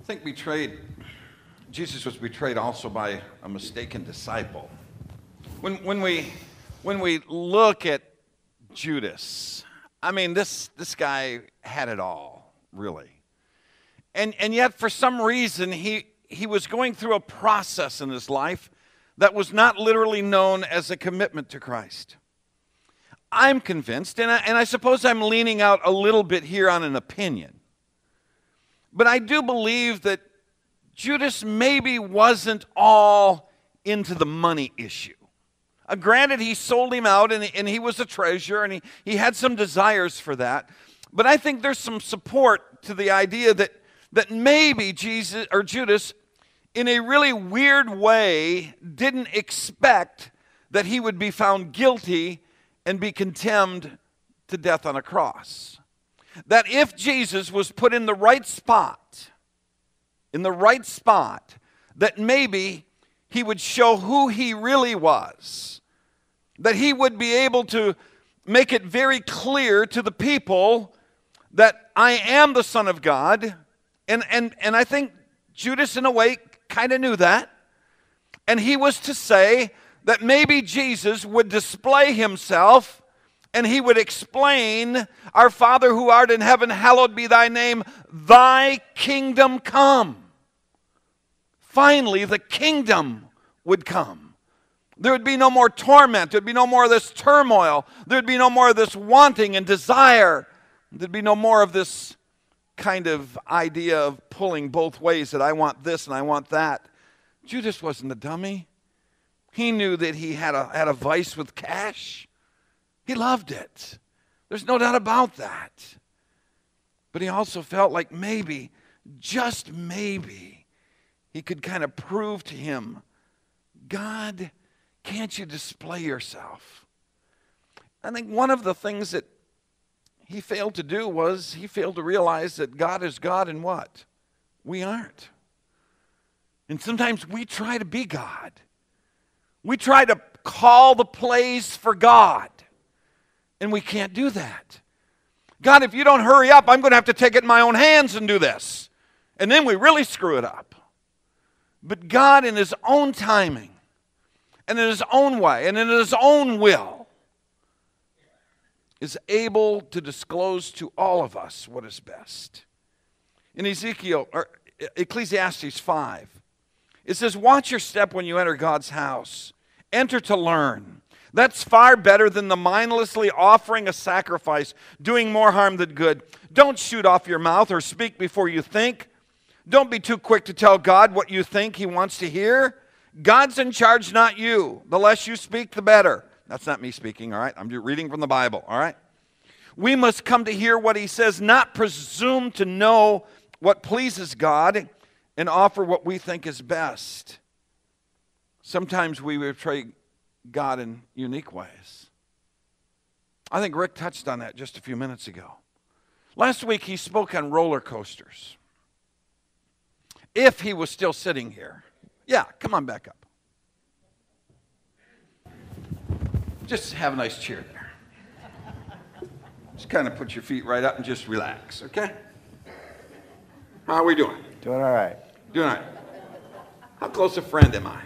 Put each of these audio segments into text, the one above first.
I think Jesus was betrayed also by a mistaken disciple. When we look at Judas, I mean, this guy had it all, really. And yet, for some reason, he was going through a process in his life that was not literally known as a commitment to Christ. I'm convinced, and I suppose I'm leaning out a little bit here on an opinion, but I do believe that Judas maybe wasn't all into the money issue. Granted, he sold him out, and he was a treasure, and he had some desires for that. But I think there's some support to the idea that maybe Judas, in a really weird way, didn't expect that he would be found guilty and be condemned to death on a cross. That if Jesus was put in the right spot, that maybe he would show who he really was. That he would be able to make it very clear to the people that I am the Son of God. And I think Judas, in a way, kind of knew that. And he was to say that maybe Jesus would display himself and he would explain, "Our Father who art in heaven, hallowed be thy name, thy kingdom come." Finally, the kingdom would come. There would be no more torment. There would be no more of this turmoil. There would be no more of this wanting and desire. There would be no more of this kind of idea of pulling both ways, that I want this and I want that. Judas wasn't a dummy. He knew that he had a vice with cash. He loved it. There's no doubt about that. But he also felt like maybe, just maybe, he could kind of prove to him, God, can't you display yourself? I think one of the things that he failed to do was he failed to realize that God is God and what? We aren't. And sometimes we try to be God. We try to call the plays for God. And we can't do that. God, if you don't hurry up, I'm going to have to take it in my own hands and do this. And then we really screw it up. But God, in his own timing, and in his own way, and in his own will, is able to disclose to all of us what is best. In Ecclesiastes 5, it says, watch your step when you enter God's house. Enter to learn. That's far better than the mindlessly offering a sacrifice, doing more harm than good. Don't shoot off your mouth or speak before you think. Don't be too quick to tell God what you think he wants to hear. God's in charge, not you. The less you speak, the better. That's not me speaking, all right? I'm just reading from the Bible, all right? We must come to hear what he says, not presume to know what pleases God and offer what we think is best. Sometimes we betray God in unique ways. I think Rick touched on that just a few minutes ago. Last week he spoke on roller coasters. If he was still sitting here. Yeah, come on back up. Just have a nice chair there. Just kind of put your feet right up and just relax, okay? How are we doing? Doing all right. Doing all right. How close a friend am I?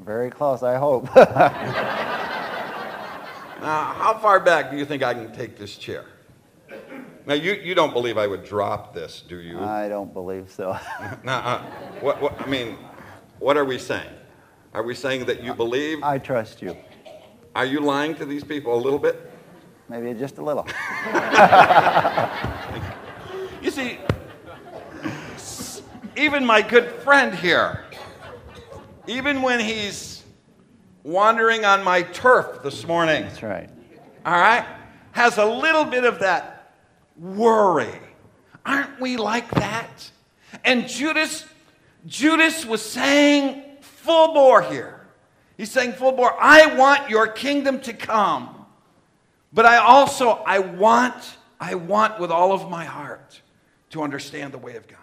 Very close, I hope. Now, how far back do you think I can take this chair? Now, you don't believe I would drop this, do you? I don't believe so. Now, what are we saying? Are we saying that you believe? I trust you. Are you lying to these people a little bit? Maybe just a little. You see, even my good friend here, even when he's wandering on my turf this morning, That's right. all right, has a little bit of that worry. Aren't we like that? And Judas was saying full bore here. He's saying full bore, I want your kingdom to come. But I want with all of my heart to understand the way of God.